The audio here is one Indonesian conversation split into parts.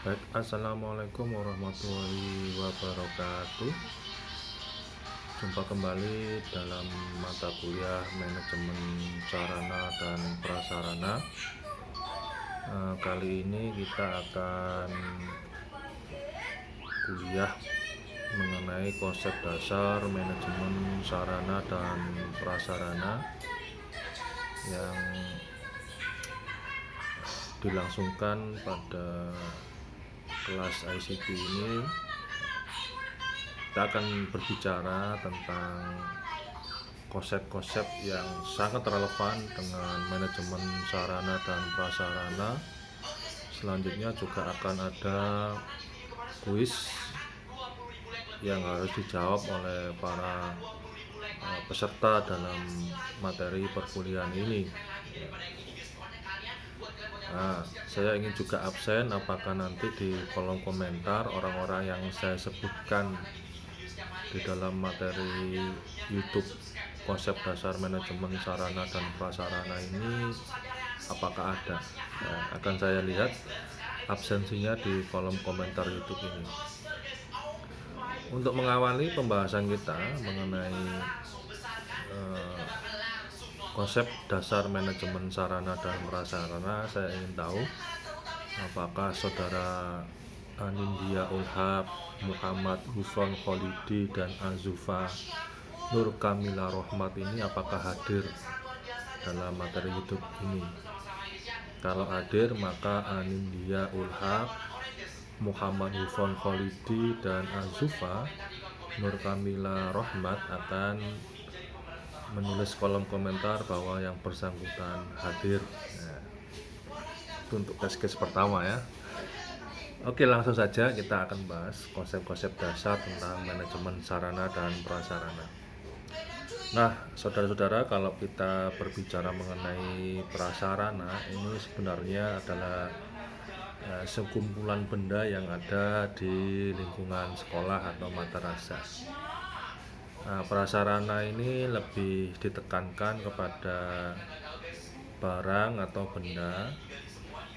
Baik, assalamualaikum warahmatullahi wabarakatuh. Jumpa kembali dalam mata kuliah manajemen sarana dan prasarana. Kali ini kita akan kuliah mengenai konsep dasar manajemen sarana dan prasarana yang dilangsungkan pada kelas ICT ini. Kita akan berbicara tentang konsep-konsep yang sangat relevan dengan manajemen sarana dan prasarana. Selanjutnya juga akan ada kuis yang harus dijawab oleh para peserta dalam materi perkuliahan ini. Saya ingin juga absen, apakah nanti di kolom komentar orang-orang yang saya sebutkan di dalam materi YouTube konsep dasar manajemen sarana dan prasarana ini apakah ada. Akan saya lihat absensinya di kolom komentar YouTube ini. Untuk mengawali pembahasan kita mengenai konsep dasar manajemen sarana dan prasarana, saya ingin tahu apakah saudara Anindya Ulhab, Muhammad Hufron Kholidi, dan Azufa Nur Kamila Rohmat ini apakah hadir dalam materi YouTube ini. Kalau hadir, maka Anindya Ulhab, Muhammad Hufron Kholidi, dan Azufa Nur Kamila Rohmat akan menulis kolom komentar bahwa yang bersangkutan hadir. Itu untuk tes case pertama ya. Oke, langsung saja kita akan bahas konsep-konsep dasar tentang manajemen sarana dan prasarana. Nah, saudara-saudara, kalau kita berbicara mengenai prasarana, ini sebenarnya adalah sekumpulan benda yang ada di lingkungan sekolah atau madrasah. Prasarana ini lebih ditekankan kepada barang atau benda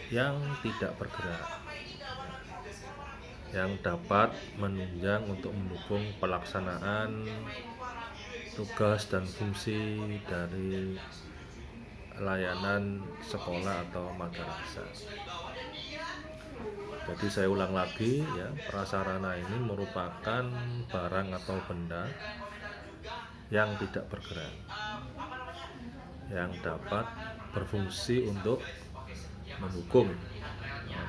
yang tidak bergerak, yang dapat menunjang untuk mendukung pelaksanaan tugas dan fungsi dari layanan sekolah atau madrasah. Jadi saya ulang lagi ya, prasarana ini merupakan barang atau benda yang tidak bergerak, yang dapat berfungsi untuk mendukung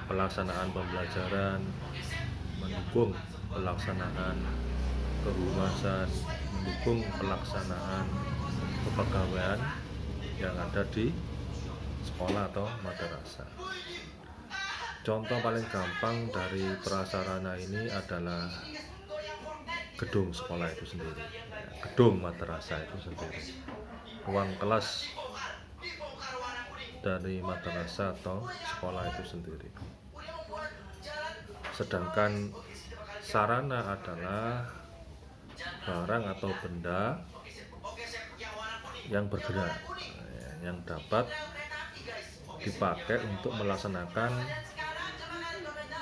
pelaksanaan pembelajaran, mendukung pelaksanaan kehumasan, mendukung pelaksanaan kepegawaian yang ada di sekolah atau madrasah. Contoh paling gampang dari prasarana ini adalah gedung sekolah itu sendiri, gedung madrasah itu sendiri, ruang kelas dari madrasah atau sekolah itu sendiri. Sedangkan sarana adalah barang atau benda yang bergerak, yang dapat dipakai untuk melaksanakan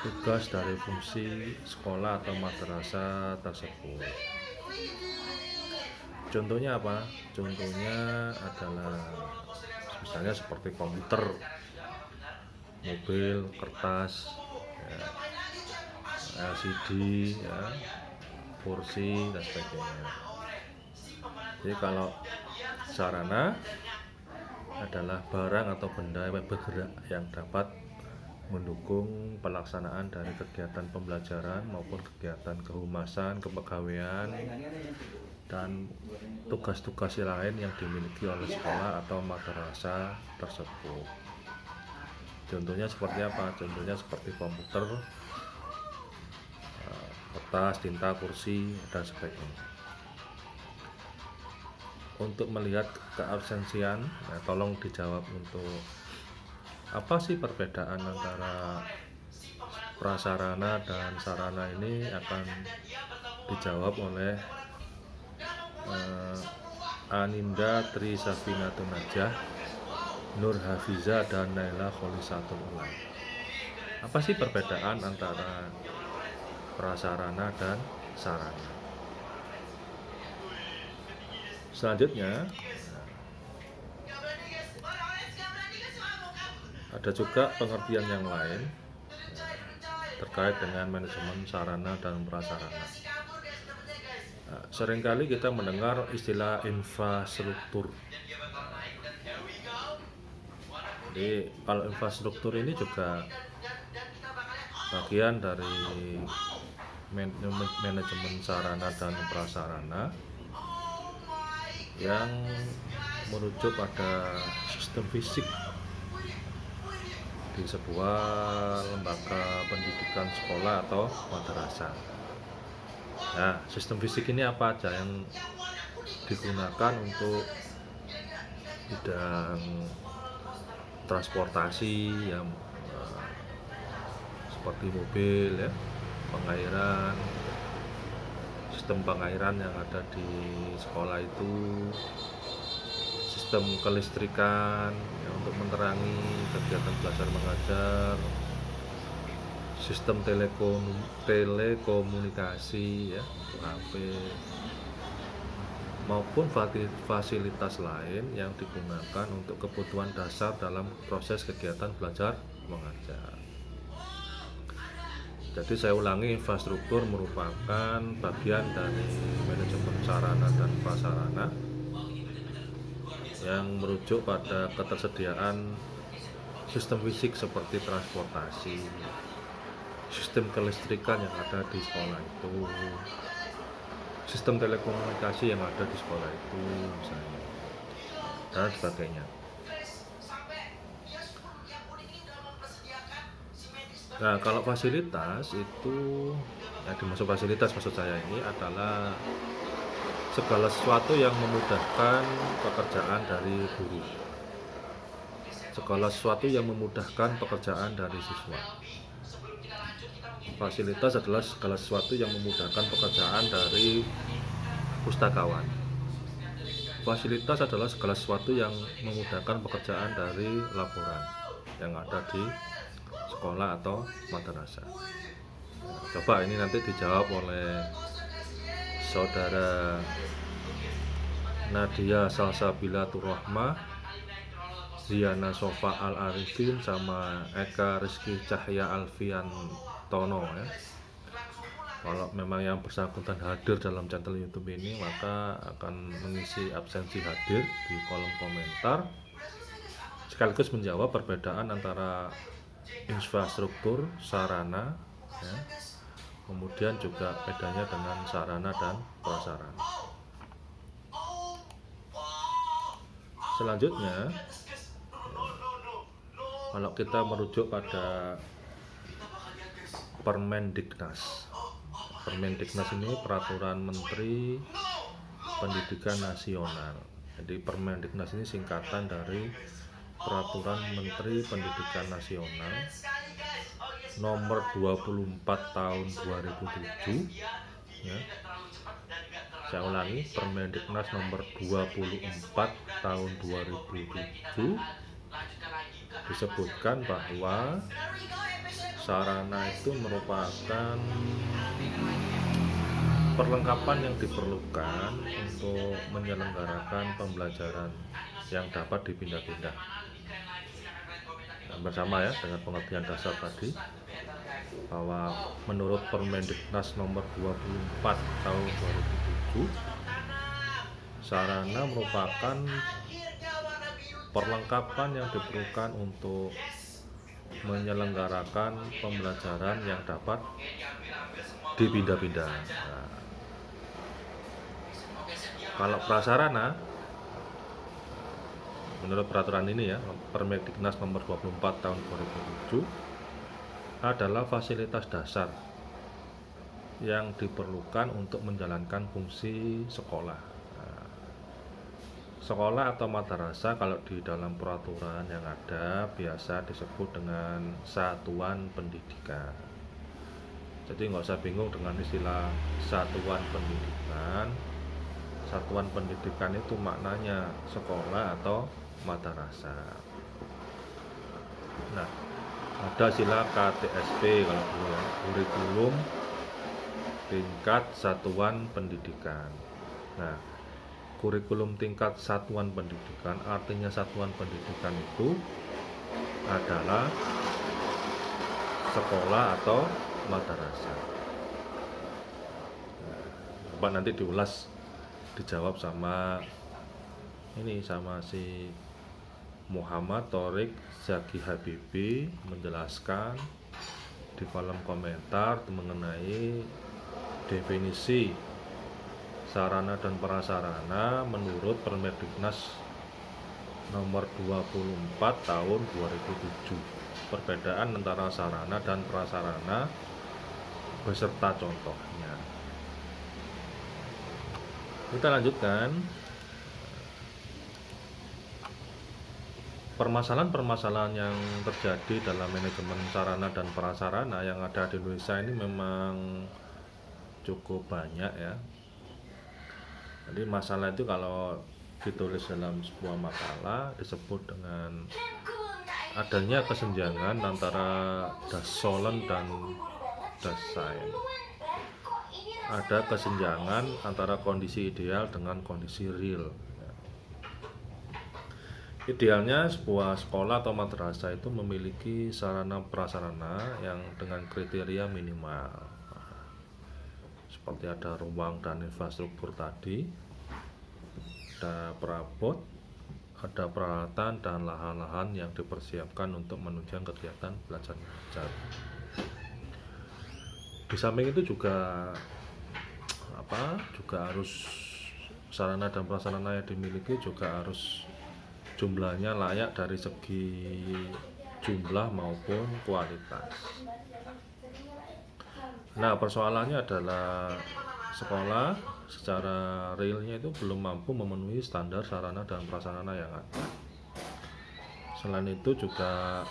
tugas dari fungsi sekolah atau madrasah tersebut. Contohnya apa? Contohnya adalah misalnya seperti komputer, mobil, kertas, LCD, kursi, dan sebagainya. Jadi kalau sarana adalah barang atau benda yang bergerak yang dapat mendukung pelaksanaan dari kegiatan pembelajaran maupun kegiatan kehumasan, kepegawaian, dan tugas-tugas lain yang dimiliki oleh sekolah atau madrasah tersebut. Contohnya seperti apa? Contohnya seperti komputer, kertas, tinta, kursi, dan sebagainya. Untuk melihat keabsensian, tolong dijawab untuk apa sih perbedaan antara prasarana dan sarana ini akan dijawab oleh Aninda Tri Safinatun Najah, Nur Hafiza, dan Naila Kholisatul Ulam. Apa sih perbedaan antara prasarana dan sarana? Selanjutnya, ada juga pengertian yang lain terkait dengan manajemen sarana dan prasarana. Seringkali kita mendengar istilah infrastruktur. Jadi kalau infrastruktur ini juga bagian dari manajemen sarana dan prasarana yang merujuk pada sistem fisik di sebuah lembaga pendidikan sekolah atau madrasah. Nah, sistem fisik ini apa aja yang digunakan untuk bidang transportasi yang seperti mobil ya, pengairan, sistem pengairan yang ada di sekolah itu, sistem kelistrikan ya, untuk menerangi kegiatan belajar mengajar, sistem telekomunikasi ya, HP, maupun fasilitas lain yang digunakan untuk kebutuhan dasar dalam proses kegiatan belajar mengajar. Jadi saya ulangi, infrastruktur merupakan bagian dari manajemen sarana dan prasarana yang merujuk pada ketersediaan sistem fisik seperti transportasi, sistem kelistrikan yang ada di sekolah itu, sistem telekomunikasi yang ada di sekolah itu misalnya, dan sebagainya. Nah, kalau fasilitas itu, yang dimaksud fasilitas maksud saya ini adalah segala sesuatu yang memudahkan pekerjaan dari guru, segala sesuatu yang memudahkan pekerjaan dari siswa. Fasilitas adalah segala sesuatu yang memudahkan pekerjaan dari pustakawan. Fasilitas adalah segala sesuatu yang memudahkan pekerjaan dari laporan yang ada di sekolah atau madrasah. Coba ini nanti dijawab oleh saudara Nadia Salsabila Turrahmah, Ziana Sofa Al-Arifin, sama Eka Rizky Cahya Alfian Tono ya. Kalau memang yang bersangkutan hadir dalam channel YouTube ini, maka akan mengisi absensi hadir di kolom komentar sekaligus menjawab perbedaan antara infrastruktur, sarana ya, kemudian juga bedanya dengan sarana dan prasarana. Selanjutnya, kalau kita merujuk pada Permendiknas. Permendiknas ini peraturan Menteri Pendidikan Nasional. Jadi Permendiknas ini singkatan dari Peraturan Menteri Pendidikan Nasional nomor 24 tahun 2007 ya. Saya ulangi, Permendiknas nomor 24 tahun 2007 disebutkan bahwa sarana itu merupakan perlengkapan yang diperlukan untuk menyelenggarakan pembelajaran yang dapat dipindah-pindah. Bersama ya dengan pengertian dasar tadi bahwa menurut Permendiknas nomor 24 tahun 2007, sarana merupakan perlengkapan yang diperlukan untuk menyelenggarakan pembelajaran yang dapat dipindah-pindah. Nah, kalau prasarana menurut peraturan ini ya, Permendiknas nomor 24 tahun 2007 adalah fasilitas dasar yang diperlukan untuk menjalankan fungsi sekolah. Nah, sekolah atau madrasah kalau di dalam peraturan yang ada biasa disebut dengan satuan pendidikan. Jadi nggak usah bingung dengan istilah satuan pendidikan. Satuan pendidikan itu maknanya sekolah atau madrasah. Nah, Ada istilah KTSP kalau dulu ya, kurikulum tingkat satuan pendidikan. Nah, kurikulum tingkat satuan pendidikan, artinya satuan pendidikan itu adalah sekolah atau madrasah. Coba nanti diulas, dijawab sama si Muhammad Thorik Zaki Habibi, menjelaskan di kolom komentar mengenai definisi sarana dan prasarana menurut Permendiknas nomor 24 tahun 2007. Perbedaan antara sarana dan prasarana beserta contohnya. Kita lanjutkan. Permasalahan-permasalahan yang terjadi dalam manajemen sarana dan prasarana yang ada di Indonesia ini memang cukup banyak ya. Jadi masalah itu kalau ditulis dalam sebuah makalah disebut dengan adanya kesenjangan antara dasolen dan dasain. Ada kesenjangan antara kondisi ideal dengan kondisi real. Idealnya sebuah sekolah atau madrasah itu memiliki sarana prasarana yang dengan kriteria minimal, seperti ada ruang dan infrastruktur tadi, ada perabot, ada peralatan dan lahan-lahan yang dipersiapkan untuk menunjang kegiatan belajar mengajar. Di samping itu juga harus sarana dan prasarana yang dimiliki juga harus jumlahnya layak dari segi jumlah maupun kualitas. Nah, persoalannya adalah sekolah secara realnya itu belum mampu memenuhi standar sarana dan prasarana yang ada. Selain itu juga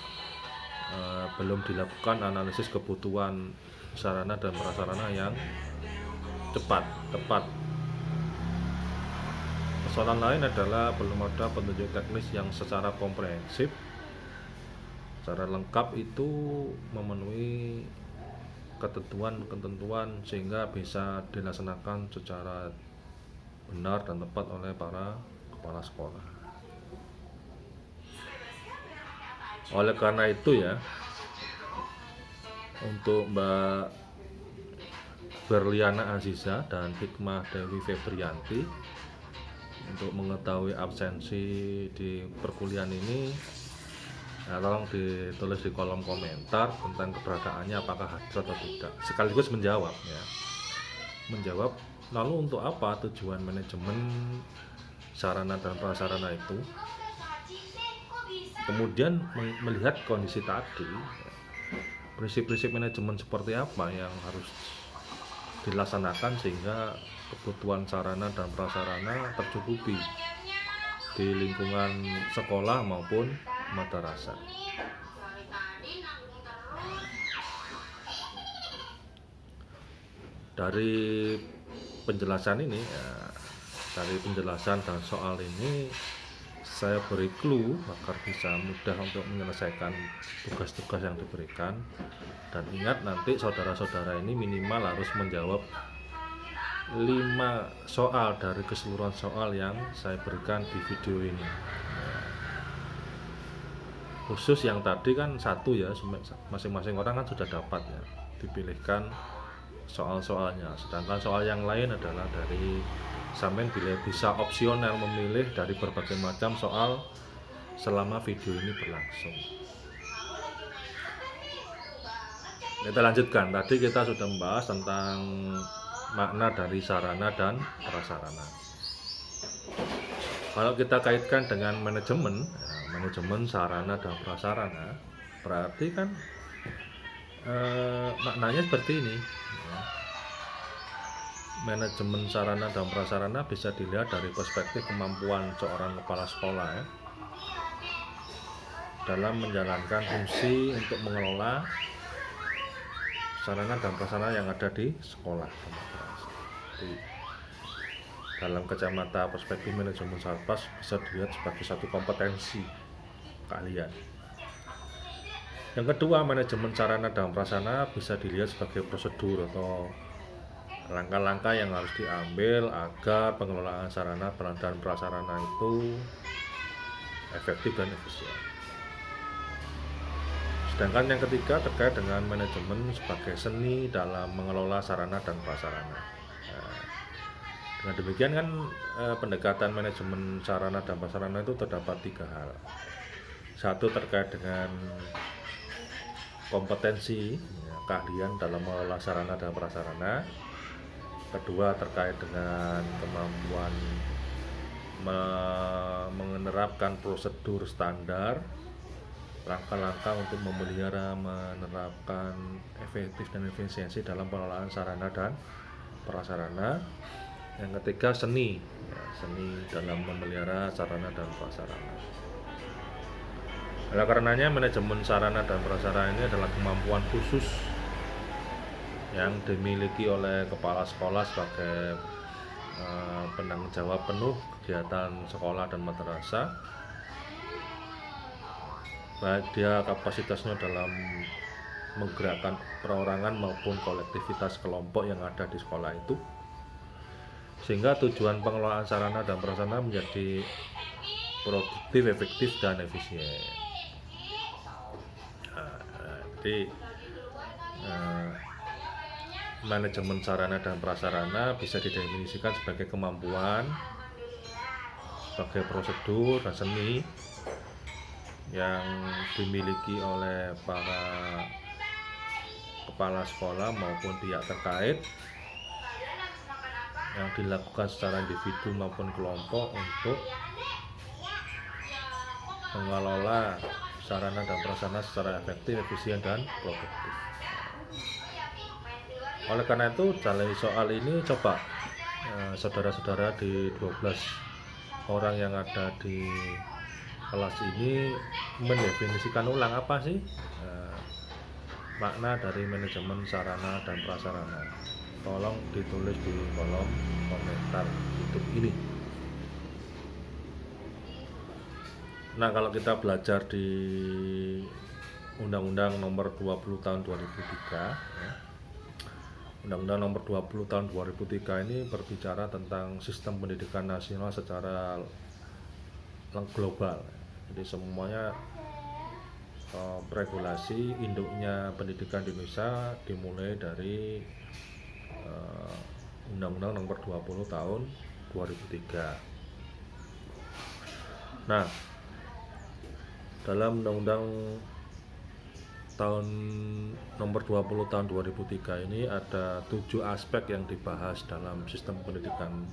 belum dilakukan analisis kebutuhan sarana dan prasarana yang tepat. Persoalan lain adalah belum ada petunjuk teknis yang secara komprehensif, secara lengkap itu memenuhi ketentuan sehingga bisa dilaksanakan secara benar dan tepat oleh para kepala sekolah. Oleh karena itu ya, untuk Mbak Berliana Aziza dan Hikmah Dewi Febrianti untuk mengetahui absensi di perkuliahan ini, tolong ditulis di kolom komentar tentang keberadaannya, apakah hadir atau tidak, sekaligus menjawab lalu untuk apa tujuan manajemen sarana dan prasarana itu. Kemudian melihat kondisi tadi, prinsip-prinsip manajemen seperti apa yang harus dilaksanakan sehingga kebutuhan sarana dan prasarana tercukupi di lingkungan sekolah maupun madrasah. Dari penjelasan ini dari penjelasan dan soal ini saya beri clue agar bisa mudah untuk menyelesaikan tugas-tugas yang diberikan. Dan ingat, nanti saudara-saudara ini minimal harus menjawab 5 soal dari keseluruhan soal yang saya berikan di video ini. Khusus yang tadi kan 1 ya, masing-masing orang kan sudah dapat ya, dipilihkan soal-soalnya. Sedangkan soal yang lain adalah dari sampean bisa opsional memilih dari berbagai macam soal selama video ini berlangsung. Kita lanjutkan. Tadi kita sudah membahas tentang makna dari sarana dan prasarana. Kalau kita kaitkan dengan manajemen sarana dan prasarana, berarti kan maknanya seperti ini. Manajemen sarana dan prasarana bisa dilihat dari perspektif kemampuan seorang kepala sekolah ya, dalam menjalankan fungsi untuk mengelola sarana dan prasarana yang ada di sekolah. Dalam kacamata perspektif manajemen sarpas bisa dilihat sebagai satu kompetensi keahlian. Yang kedua, manajemen sarana dan prasarana bisa dilihat sebagai prosedur atau langkah-langkah yang harus diambil agar pengelolaan sarana dan prasarana itu efektif dan efisien. Sedangkan yang ketiga terkait dengan manajemen sebagai seni dalam mengelola sarana dan prasarana. Nah, dengan demikian kan pendekatan manajemen sarana dan prasarana itu terdapat 3 hal. Satu, terkait dengan kompetensi, keahlian dalam mengelola sarana dan prasarana. Kedua, terkait dengan kemampuan menerapkan prosedur standar, langkah-langkah untuk memelihara, menerapkan efektif dan efisiensi dalam pengelolaan sarana dan prasarana. Yang ketiga, seni, seni dalam memelihara sarana dan prasarana. Oleh karenanya, manajemen sarana dan prasarana ini adalah kemampuan khusus yang dimiliki oleh kepala sekolah sebagai penanggung jawab penuh kegiatan sekolah dan madrasah, baik dia kapasitasnya dalam menggerakkan perorangan maupun kolektivitas kelompok yang ada di sekolah itu, sehingga tujuan pengelolaan sarana dan prasarana menjadi produktif, efektif, dan efisien. Jadi manajemen sarana dan prasarana bisa didefinisikan sebagai kemampuan, sebagai prosedur dan seni yang dimiliki oleh para kepala sekolah maupun pihak terkait, yang dilakukan secara individu maupun kelompok untuk mengelola sarana dan prasarana secara efektif, efisien, dan produktif. Oleh karena itu, dalam soal ini coba saudara-saudara di 12 orang yang ada di kelas ini mendefinisikan ulang apa sih makna dari manajemen sarana dan prasarana. Tolong ditulis di kolom komentar YouTube ini. Nah, kalau kita belajar di Undang-Undang Nomor 20 Tahun 2003, Undang-Undang Nomor 20 Tahun 2003 ini berbicara tentang sistem pendidikan nasional secara global. Jadi semuanya regulasi induknya pendidikan di Indonesia dimulai dari Undang-Undang Nomor 20 Tahun 2003. Nah, dalam Undang-Undang tahun Nomor 20 Tahun 2003 ini ada 7 aspek yang dibahas dalam sistem pendidikan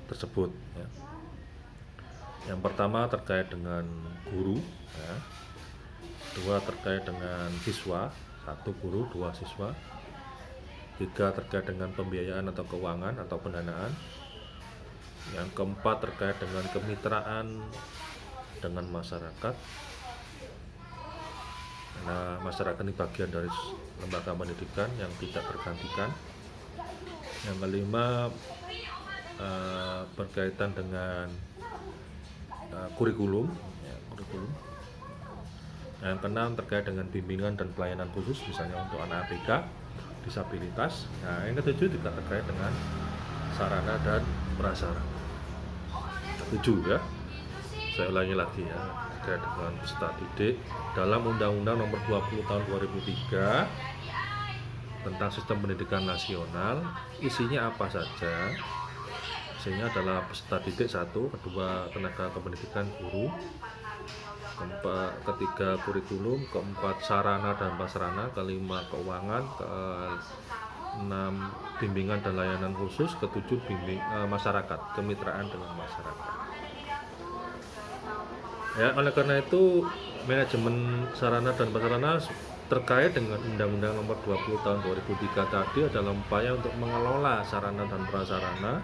tersebut, ya. Yang pertama terkait dengan guru, ya. Dua, terkait dengan siswa, 1 guru, 2 siswa. 3, terkait dengan pembiayaan atau keuangan atau pendanaan. Yang keempat, terkait dengan kemitraan dengan masyarakat. Nah, masyarakat ini bagian dari lembaga pendidikan yang tidak tergantikan. Yang kelima, berkaitan dengan kurikulum, ya, kurikulum. Yang keenam, terkait dengan bimbingan dan pelayanan khusus, misalnya untuk anak ABK, disabilitas. Nah, yang ketujuh juga terkait dengan sarana dan prasarana. 7, ya. Saya ulangi lagi, ya, terkait dengan peserta didik dalam Undang-Undang Nomor 20 Tahun 2003 tentang sistem pendidikan nasional. Isinya apa saja? Isinya adalah peserta didik 1, kedua tenaga kependidikan guru, ketiga kurikulum, keempat sarana dan prasarana, kelima keuangan, keenam bimbingan dan layanan khusus, ketujuh masyarakat, kemitraan dengan masyarakat. Ya, oleh karena itu manajemen sarana dan prasarana terkait dengan Undang-Undang Nomor 20 Tahun 2003 tadi adalah upaya untuk mengelola sarana dan prasarana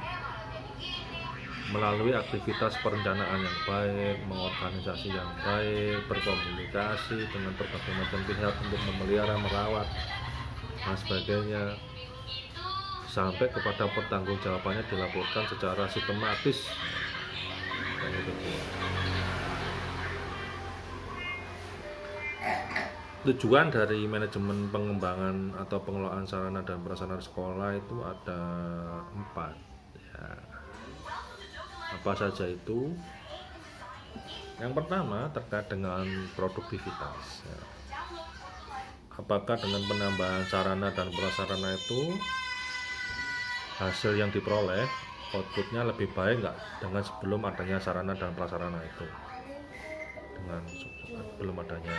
melalui aktivitas perencanaan yang baik, mengorganisasi yang baik, berkomunikasi dengan berbagai macam pihak untuk memelihara, merawat, dan sebagainya, sampai kepada pertanggungjawabannya dilaporkan secara sistematis. Tujuan dari manajemen pengembangan atau pengelolaan sarana dan prasarana sekolah itu ada 4 ya. Apa saja itu? Yang pertama terkait dengan produktivitas ya. Apakah dengan penambahan sarana dan prasarana itu hasil yang diperoleh outputnya lebih baik nggak dengan sebelum adanya sarana dan prasarana itu, dengan sebelum adanya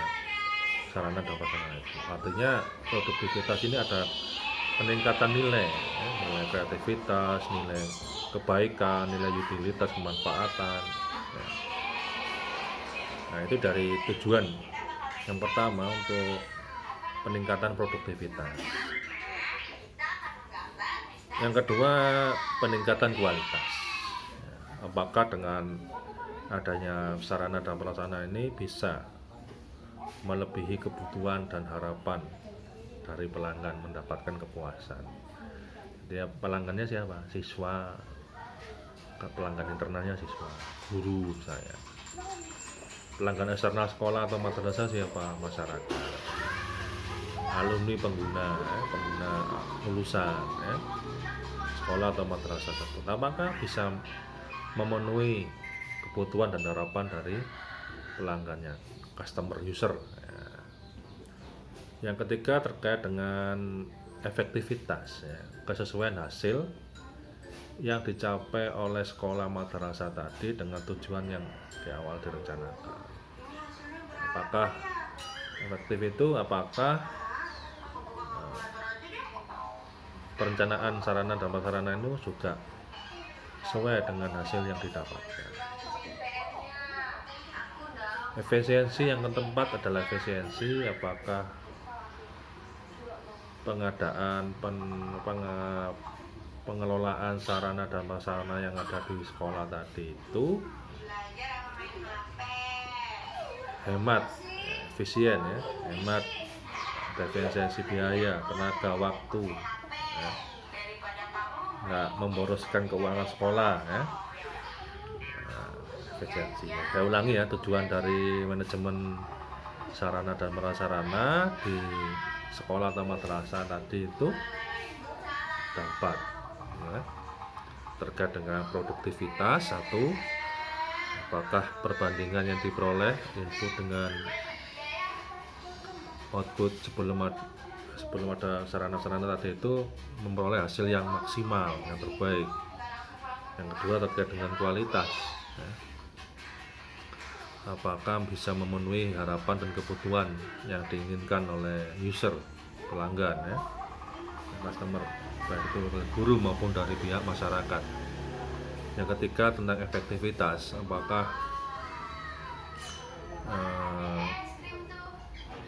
sarana dan prasarana itu. Artinya produktivitas ini ada peningkatan nilai ya, nilai kreativitas, nilai kebaikan, nilai utilitas, kemanfaatan ya. Nah, itu dari tujuan yang pertama untuk peningkatan produktivitas. Yang kedua, peningkatan kualitas. Apakah dengan adanya sarana dan prasarana ini bisa melebihi kebutuhan dan harapan dari pelanggan mendapatkan kepuasan. Dia pelanggannya siapa? Siswa, pelanggan internalnya siswa, guru saya. Pelanggan eksternal sekolah atau madrasah siapa? Masyarakat, alumni, pengguna lulusan ya, sekolah atau madrasah tersebut. Apakah bisa memenuhi kebutuhan dan harapan dari pelanggannya, customer user ya. Yang ketiga terkait dengan efektivitas ya, kesesuaian hasil yang dicapai oleh sekolah madrasah tadi dengan tujuan yang di awal direncanakan. Apakah efektif itu, apakah perencanaan sarana dan prasarana itu juga sesuai dengan hasil yang didapatkan. Efisiensi yang keempat adalah efisiensi, apakah pengadaan pengelolaan sarana dan prasarana yang ada di sekolah tadi itu hemat, efisien ya, hemat, ada efisiensi biaya, tenaga, waktu ya, nggak memboroskan keuangan sekolah ya. Efisiensi. Saya ulangi ya, tujuan dari manajemen sarana dan prasarana di sekolah atau madrasah tadi itu dapat ya, terkait dengan produktivitas. Satu, apakah perbandingan yang diperoleh input dengan output sebelum ada sarana-sarana tadi itu memperoleh hasil yang maksimal, yang terbaik. Yang kedua terkait dengan kualitas ya. Apakah bisa memenuhi harapan dan kebutuhan yang diinginkan oleh user, pelanggan ya, customer, baik itu guru maupun dari pihak masyarakat. Yang ketiga tentang efektivitas, apakah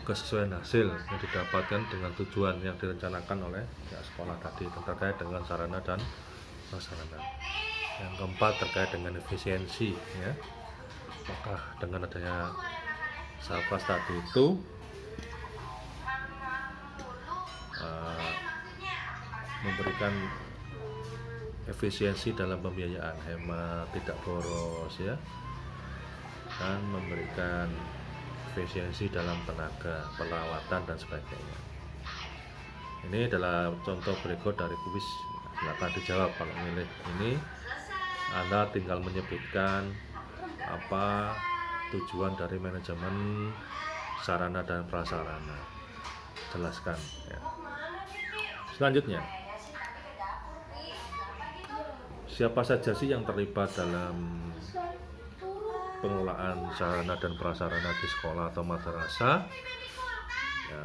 kesesuaian hasil yang didapatkan dengan tujuan yang direncanakan oleh pihak sekolah tadi terkait dengan sarana dan prasarana. Yang keempat terkait dengan efisiensi ya. Apakah dengan adanya sarkas tadi itu memberikan efisiensi dalam pembiayaan, hemat, tidak boros ya, dan memberikan efisiensi dalam tenaga, perawatan dan sebagainya. Ini adalah contoh berikut dari kuis, silakan dijawab. Kalau milih ini Anda tinggal menyebutkan apa tujuan dari manajemen sarana dan prasarana, jelaskan ya. Selanjutnya, siapa saja sih yang terlibat dalam pengelolaan sarana dan prasarana di sekolah atau madrasah ya,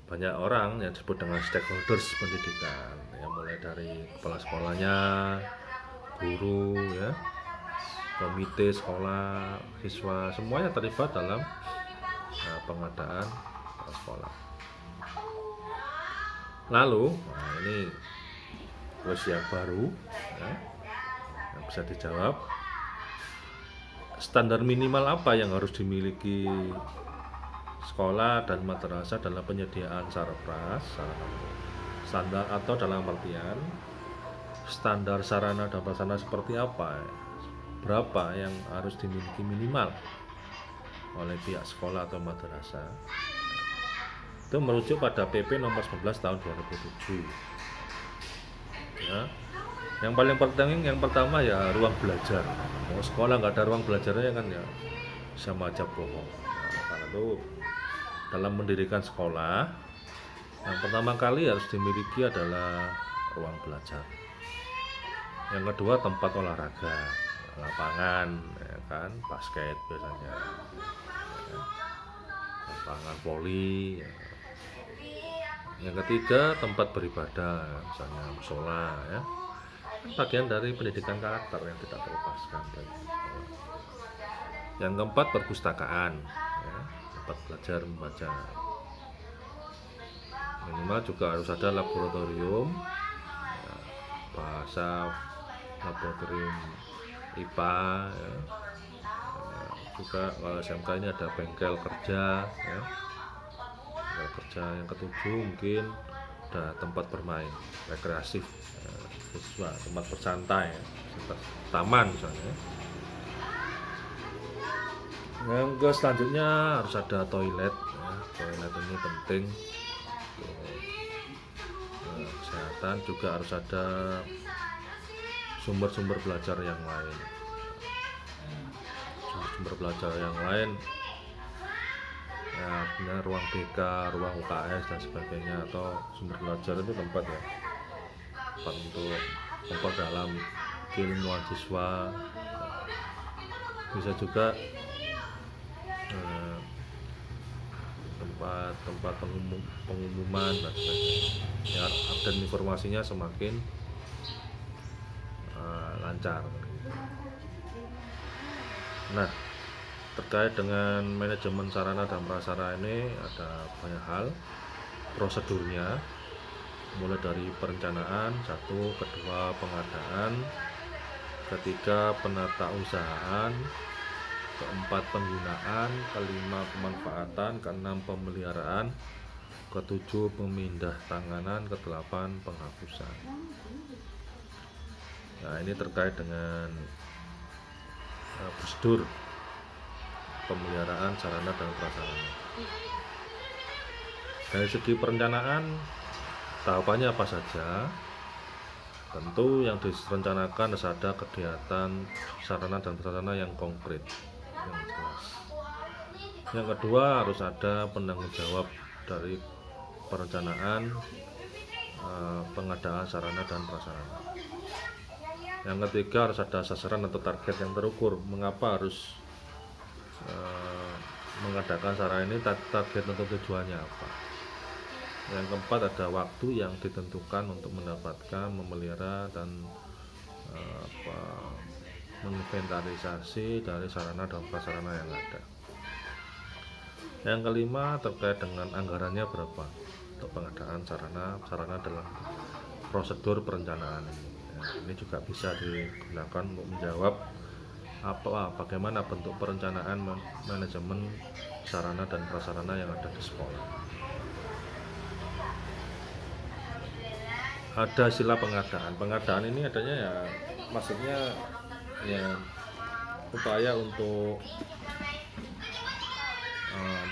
banyak orang yang disebut dengan stakeholders pendidikan ya, mulai dari kepala sekolahnya, guru ya, komite sekolah, siswa, semuanya terlibat dalam pengadaan sekolah. Lalu ini kuis yang baru ya, yang bisa dijawab. Standar minimal apa yang harus dimiliki sekolah dan madrasah dalam penyediaan sarpras, standar atau dalam artian standar sarana dan prasarana seperti apa, berapa yang harus dimiliki minimal oleh pihak sekolah atau madrasah. Itu merujuk pada PP nomor 11 tahun 2007. Ya. Yang paling penting yang pertama ya ruang belajar. Mau sekolah nggak ada ruang belajarnya kan ya sama aja bohong. Nah, karena itu dalam mendirikan sekolah yang pertama kali harus dimiliki adalah ruang belajar. Yang kedua tempat olahraga, lapangan, ya kan, basket biasanya, ya, lapangan voli. Ya. Yang ketiga tempat beribadah, misalnya musola, ya, bagian dari pendidikan karakter yang tidak terlepaskan. Yang keempat perpustakaan, ya, tempat belajar membaca. Minimal juga harus ada laboratorium, ya, bahasa, laboratorium IPA, ya. Juga kalau SMK ini ada bengkel kerja, ya. Bengkel kerja. Yang ketujuh mungkin ada tempat bermain rekreatif, ya, siswa, tempat bersantai, ya, taman misalnya. Yang selanjutnya harus ada toilet, ya. Toilet ini penting untuk kesehatan. Juga harus ada sumber-sumber belajar yang lain. Sumber belajar yang lain ya benar ruang BK, ruang UKS dan sebagainya, atau sumber belajar itu tempat ya tempat untuk memperdalam keilmuan siswa. Bisa juga tempat pengumuman dan sebagainya ya, dan informasinya semakin lancar. Nah, terkait dengan manajemen sarana dan prasarana ini ada banyak hal prosedurnya, mulai dari perencanaan, 1, kedua pengadaan, ketiga penatausahaan, keempat penggunaan, kelima pemanfaatan, keenam pemeliharaan, ketujuh pemindah tanganan, kedelapan penghapusan. Nah, ini terkait dengan prosedur pemeliharaan sarana dan prasarana. Dari segi perencanaan, tahapannya apa saja? Tentu yang direncanakan harus ada kegiatan sarana dan prasarana yang konkret, yang jelas. Yang kedua harus ada penanggung jawab dari perencanaan pengadaan sarana dan prasarana. Yang ketiga harus ada sasaran atau target yang terukur. Mengapa harus mengadakan sarana ini, target atau tujuannya apa? Yang keempat ada waktu yang ditentukan untuk mendapatkan, memelihara dan menginventarisasi dari sarana dan prasarana yang ada. Yang kelima terkait dengan anggarannya berapa untuk pengadaan sarana dalam prosedur perencanaan ini. Ini juga bisa digunakan untuk menjawab bagaimana bentuk perencanaan manajemen sarana dan prasarana yang ada di sekolah. Ada sila pengadaan. Pengadaan ini adanya ya, maksudnya ya upaya untuk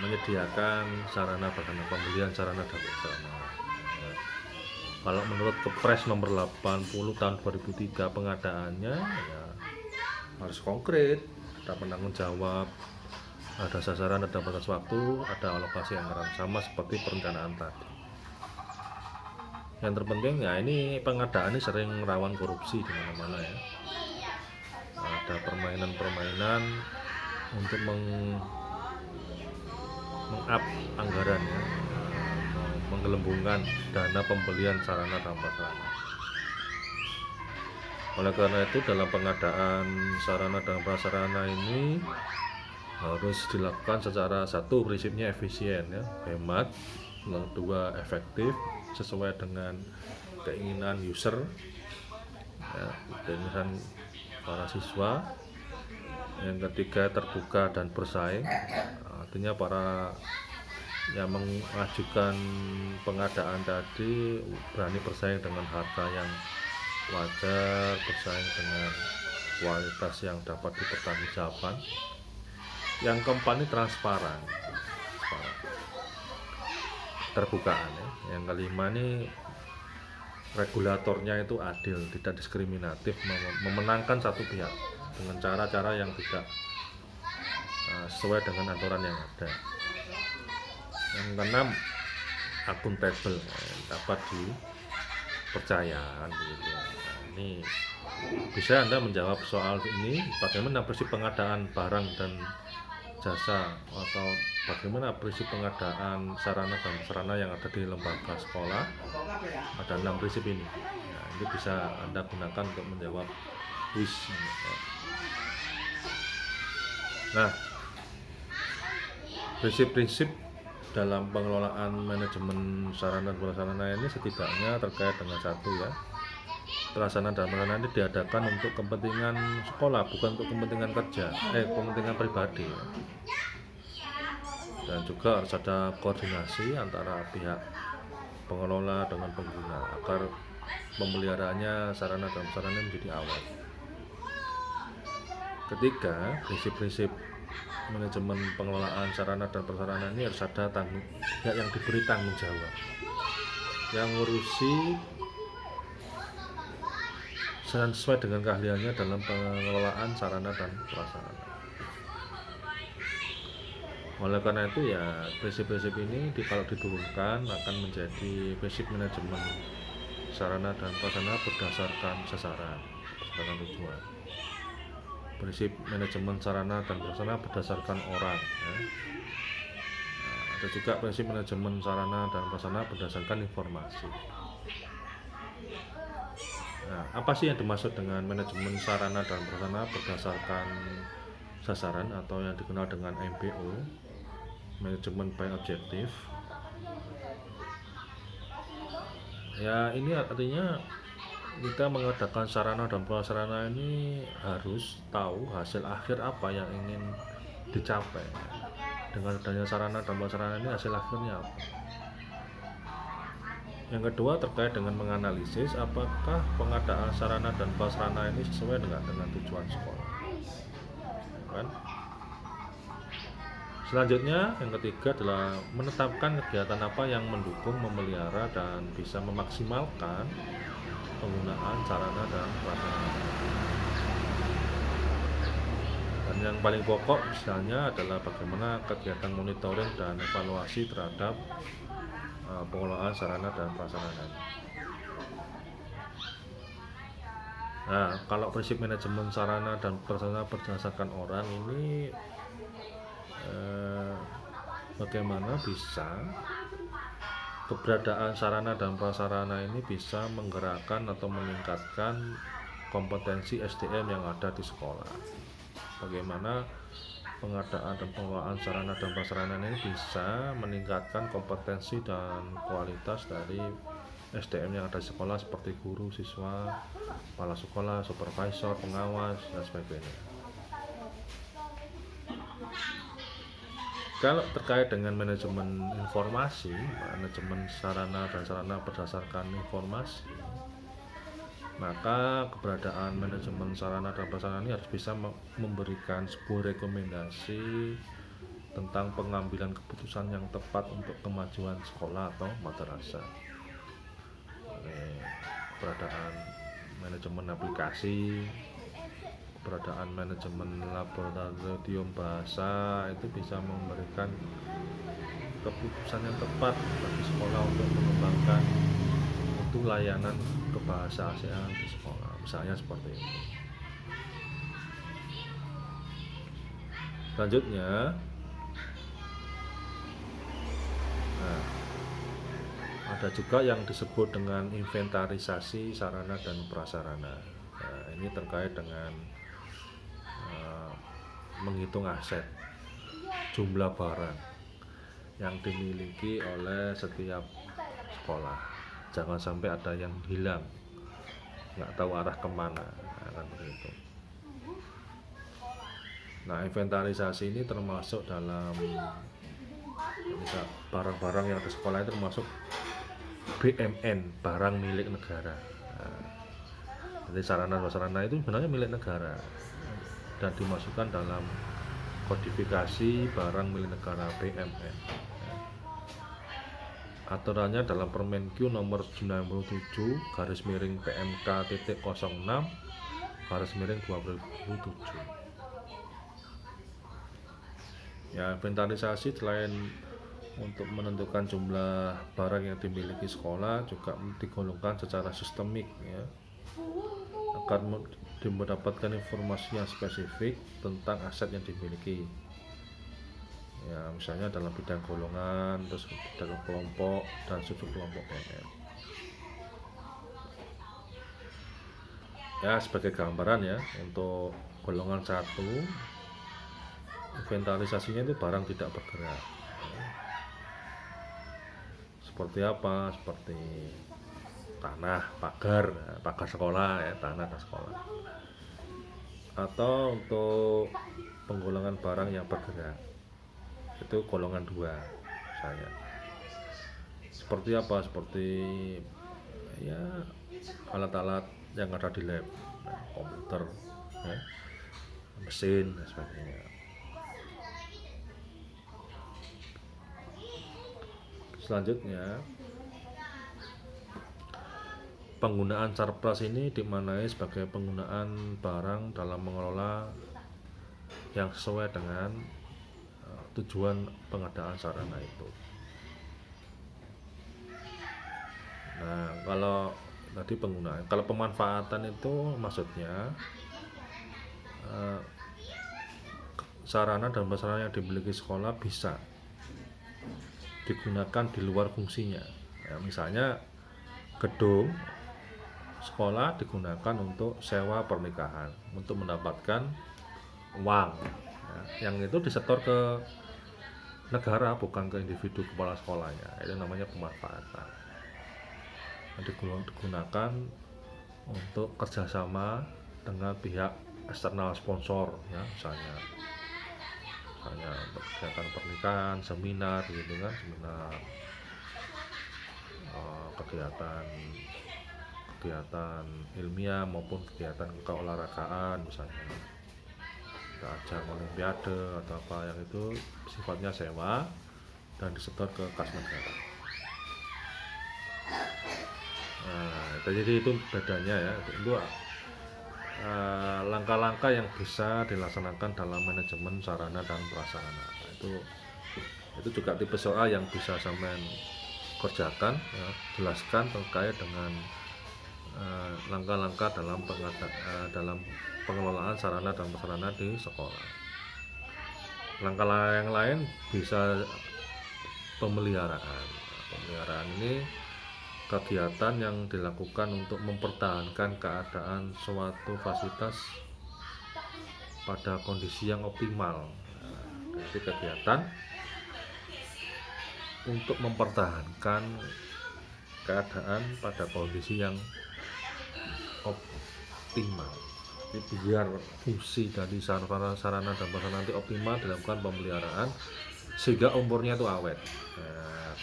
menyediakan sarana prasarana, pembelian sarana dan prasarana. Kalau menurut Kepres nomor 80 tahun 2003 pengadaannya ya harus konkret, ada penanggung jawab, ada sasaran, ada batas waktu, ada alokasi anggaran, sama seperti perencanaan tadi. Yang terpenting ya ini pengadaan ini sering rawan korupsi di mana-mana ya. Ada permainan-permainan untuk meng-up anggaran ya, menggelembungkan dana pembelian sarana dan prasarana. Oleh karena itu dalam pengadaan sarana dan prasarana ini harus dilakukan secara, 1, prinsipnya efisien ya, hemat, 2, efektif sesuai dengan keinginan user ya, keinginan para siswa. Yang ketiga terbuka dan bersaing, artinya para yang mengajukan pengadaan tadi berani bersaing dengan harga yang wajar, bersaing dengan kualitas yang dapat dipertanggungjawabkan. Yang keempat ini transparan. keterbukaan ya. Yang kelima ini regulatornya itu adil, tidak diskriminatif, memenangkan satu pihak dengan cara-cara yang tidak sesuai dengan aturan yang ada. Yang keenam, akuntabel, dapat dipercaya begitu. Nah, ini bisa Anda menjawab soal ini, bagaimana prinsip pengadaan barang dan jasa atau bagaimana prinsip pengadaan sarana dan prasarana yang ada di lembaga sekolah. Ada 6 prinsip ini. Nah, ini bisa Anda gunakan untuk menjawab kuis. Nah, prinsip-prinsip dalam pengelolaan manajemen sarana dan prasarana ini setidaknya terkait dengan satu ya, pelaksanaan dan prasarana ini diadakan untuk kepentingan sekolah, bukan untuk kepentingan kerja, kepentingan pribadi. Dan juga harus ada koordinasi antara pihak pengelola dengan pengguna agar pemeliharaannya sarana dan prasarana menjadi awet. Ketiga, prinsip-prinsip manajemen pengelolaan sarana dan prasarana ini harus ada pihak yang diberi tanggung jawab, yang ngurusi sesuai dengan keahliannya dalam pengelolaan sarana dan prasarana. Oleh karena itu ya, prinsip-prinsip ini kalau diturunkan akan menjadi prinsip manajemen sarana dan prasarana berdasarkan sasaran, berdasarkan tujuan. Prinsip manajemen sarana dan prasarana berdasarkan orang ya. Nah, ada juga prinsip manajemen sarana dan prasarana berdasarkan informasi. Nah, apa sih yang dimaksud dengan manajemen sarana dan prasarana berdasarkan sasaran atau yang dikenal dengan MBO, manajemen by objective? Ya, ini artinya kita mengadakan sarana dan prasarana ini harus tahu hasil akhir apa yang ingin dicapai. Dengan adanya sarana dan prasarana ini hasil akhirnya apa? Yang kedua terkait dengan menganalisis apakah pengadaan sarana dan prasarana ini sesuai dengan tujuan sekolah. Kan? Selanjutnya yang ketiga adalah menetapkan kegiatan apa yang mendukung, memelihara dan bisa memaksimalkan penggunaan sarana dan prasarana. Dan yang paling pokok misalnya adalah bagaimana kegiatan monitoring dan evaluasi terhadap pengelolaan sarana dan prasarana. Nah, kalau prinsip manajemen sarana dan prasarana berdasarkan orang ini bagaimana bisa keberadaan sarana dan prasarana ini bisa menggerakkan atau meningkatkan kompetensi SDM yang ada di sekolah. Bagaimana pengadaan dan pengelolaan sarana dan prasarana ini bisa meningkatkan kompetensi dan kualitas dari SDM yang ada di sekolah seperti guru, siswa, kepala sekolah, supervisor, pengawas, dan sebagainya. Kalau terkait dengan manajemen informasi, manajemen sarana dan sarana berdasarkan informasi, maka keberadaan manajemen sarana dan prasarana ini harus bisa memberikan sebuah rekomendasi tentang pengambilan keputusan yang tepat untuk kemajuan sekolah atau madrasah. Keberadaan manajemen aplikasi, keberadaan manajemen laboratorium bahasa itu bisa memberikan keputusan yang tepat bagi sekolah untuk mengembangkan untuk layanan kebahasaan di sekolah, misalnya seperti ini. Selanjutnya, ada juga yang disebut dengan inventarisasi sarana dan prasarana. Nah, ini terkait dengan menghitung aset, jumlah barang yang dimiliki oleh setiap sekolah. Jangan sampai ada yang hilang, nggak tahu arah kemana, kan begitu. Nah, inventarisasi ini termasuk dalam barang-barang yang di sekolah itu termasuk BMN, barang milik negara. Nah, jadi sarana prasarana itu sebenarnya milik negara dan dimasukkan dalam kodifikasi barang milik negara BMN. Aturannya dalam Permenq nomor 97 garis miring PMK.06 garis miring 2007. Ya, inventarisasi selain untuk menentukan jumlah barang yang dimiliki sekolah juga digolongkan secara sistemik ya, agar mendapatkan informasi yang spesifik tentang aset yang dimiliki. Ya, misalnya dalam bidang golongan, terus dalam kelompok dan subkelompok kelompok lainnya. Ya, sebagai gambaran ya, untuk golongan 1 inventarisasinya itu barang tidak bergerak. Seperti apa? Seperti tanah, pagar sekolah ya, tanah sekolah. Atau untuk penggolongan barang yang bergerak, itu golongan 2 misalnya. Seperti apa? Seperti ya alat-alat yang ada di lab, komputer, ya, mesin dan sebagainya. Selanjutnya, penggunaan Sarpras ini dimaknai sebagai penggunaan barang dalam mengelola yang sesuai dengan tujuan pengadaan sarana itu. Nah, kalau tadi penggunaan, kalau pemanfaatan itu maksudnya sarana dan prasarana yang dimiliki sekolah bisa digunakan di luar fungsinya. Ya, misalnya gedung sekolah digunakan untuk sewa pernikahan, untuk mendapatkan uang ya, yang itu disetor ke negara, bukan ke individu kepala sekolahnya. Itu namanya pemanfaatan. Digunakan untuk kerjasama dengan pihak eksternal sponsor ya, misalnya untuk kegiatan pernikahan, seminar gitu kan, seminar, kegiatan ilmiah maupun kegiatan keolahragaan, misalnya ajang olimpiade atau apa, yang itu sifatnya sewa dan disetor ke kas negara. Nah, jadi itu bedanya ya. Itu langkah-langkah yang bisa dilaksanakan dalam manajemen sarana dan prasarana. Itu juga tipe soal yang bisa sampean kerjakan ya, jelaskan terkait dengan langkah-langkah dalam pengelolaan sarana dan prasarana di sekolah. Langkah yang lain bisa pemeliharaan. Pemeliharaan ini kegiatan yang dilakukan untuk mempertahankan keadaan suatu fasilitas pada kondisi yang optimal. Jadi kegiatan untuk mempertahankan keadaan pada kondisi yang optimal. Jadi biar fungsi dari sarana dan prasarana nanti optimal, dilakukan pemeliharaan sehingga umurnya itu awet. Nah,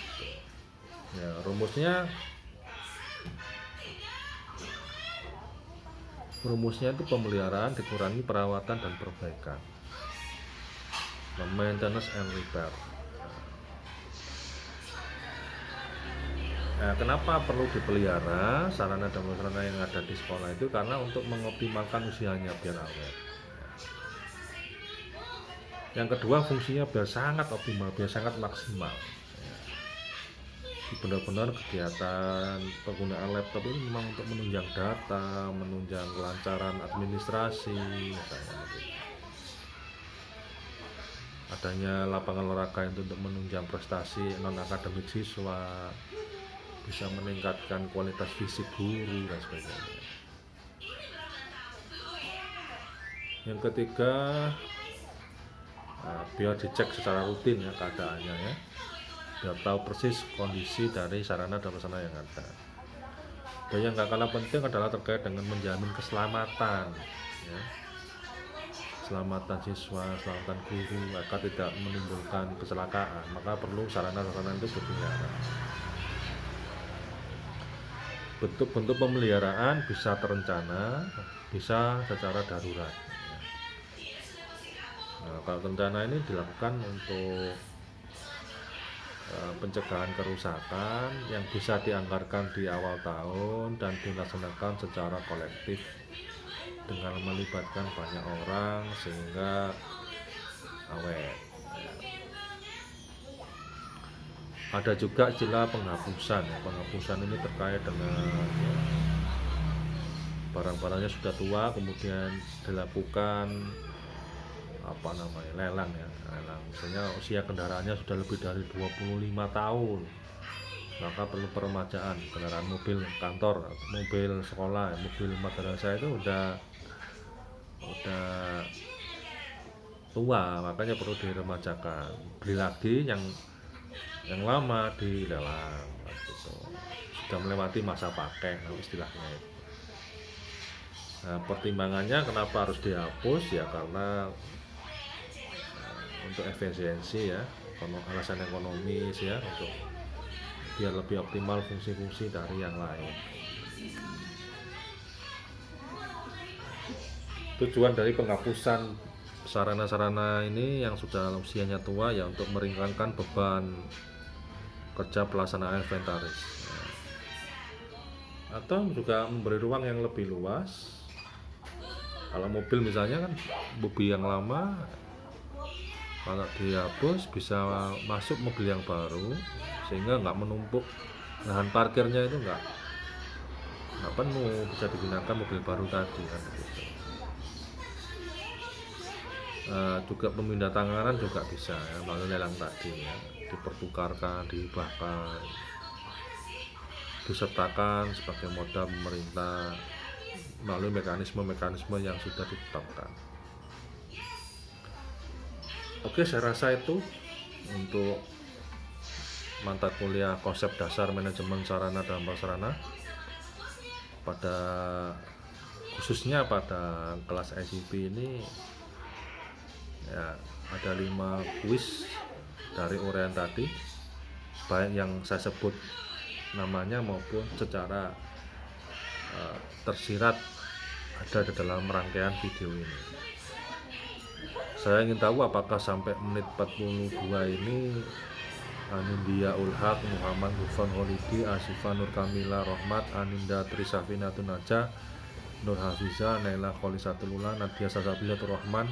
ya, rumusnya itu pemeliharaan dikurangi perawatan dan perbaikan, maintenance and repair. Nah, kenapa perlu dipelihara sarana dan prasarana yang ada di sekolah itu? Karena untuk mengoptimalkan usianya biar awet. Yang kedua, fungsinya biar sangat optimal, biar sangat maksimal. Benar-benar kegiatan penggunaan laptop ini memang untuk menunjang data, menunjang kelancaran administrasi, misalnya. Adanya lapangan olahraga itu untuk menunjang prestasi non-akademik siswa, bisa meningkatkan kualitas fisik guru dan sebagainya. Yang ketiga, biar dicek secara rutin ya keadaannya ya, biar tahu persis kondisi dari sarana dan prasarana yang ada. Dan yang gak kalah penting adalah terkait dengan menjamin keselamatan ya. Keselamatan siswa, keselamatan guru agar tidak menimbulkan kecelakaan, maka perlu sarana dan prasarana itu dipelihara. Bentuk-bentuk pemeliharaan bisa terencana, bisa secara darurat. Nah, kalau terencana ini dilakukan untuk pencegahan kerusakan yang bisa dianggarkan di awal tahun dan dilaksanakan secara kolektif dengan melibatkan banyak orang sehingga awet. Ada juga istilah penghapusan. Penghapusan ini terkait dengan barang-barangnya sudah tua kemudian dilakukan lelang ya, lelang. Misalnya usia kendaraannya sudah lebih dari 25 tahun, maka perlu peremajaan. Kendaraan mobil kantor, mobil sekolah, mobil madrasah itu udah tua, makanya perlu diremajakan. Beli lagi yang lama dilelang gitu. Sudah melewati masa pakai istilahnya itu. Nah, pertimbangannya kenapa harus dihapus ya karena untuk efisiensi ya, alasan ekonomis ya, untuk biar lebih optimal fungsi-fungsi dari yang lain. Tujuan dari penghapusan sarana-sarana ini yang sudah usianya tua ya untuk meringankan beban kerja pelaksanaan inventaris, atau juga memberi ruang yang lebih luas. Kalau mobil misalnya kan mobil yang lama, kalau dihapus bisa masuk mobil yang baru sehingga nggak menumpuk, lahan parkirnya itu nggak penuh, bisa digunakan mobil baru tadi kan begitu. Juga pemindahan juga bisa ya, melalui lelang tadi ya, dipertukarkan, dihibahkan, disertakan sebagai modal pemerintah melalui mekanisme yang sudah ditetapkan. Oke, saya rasa itu untuk mata kuliah konsep dasar manajemen sarana dan prasarana khususnya pada kelas ICP ini ya. Ada 5 kuis dari uraian tadi, baik yang saya sebut namanya maupun secara tersirat ada di dalam rangkaian video ini. Saya ingin tahu apakah sampai menit 42 ini Anindya Ulhaq, Muhammad Hufan Holidi, Asifah Nur Kamila Rohmat, Aninda Trisafinatul Najah, Nur Hafiza, Naila Kholisatul Ula, Nadia Sasabilatul Rahman,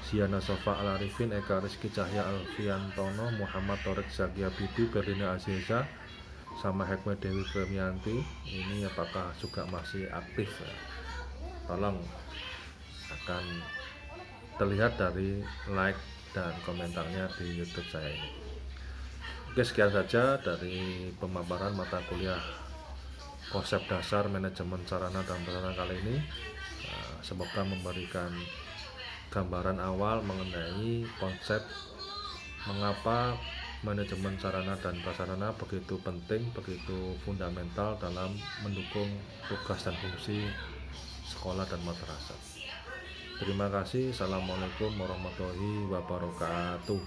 Siana Sofa Al-Arifin, Eka Rizky Cahya Alfiantono, Muhammad Torek Zakia Bidi, Berdina Aziza, sama Hekme Dewi Premianti. Ini apakah juga masih aktif ya? Tolong, akan terlihat dari like dan komentarnya di YouTube saya ini. Oke, sekian saja dari pemaparan mata kuliah konsep dasar manajemen sarana dan prasarana kali ini. Semoga memberikan gambaran awal mengenai konsep mengapa manajemen sarana dan prasarana begitu penting, begitu fundamental dalam mendukung tugas dan fungsi sekolah dan madrasah. Terima kasih. Assalamualaikum warahmatullahi wabarakatuh.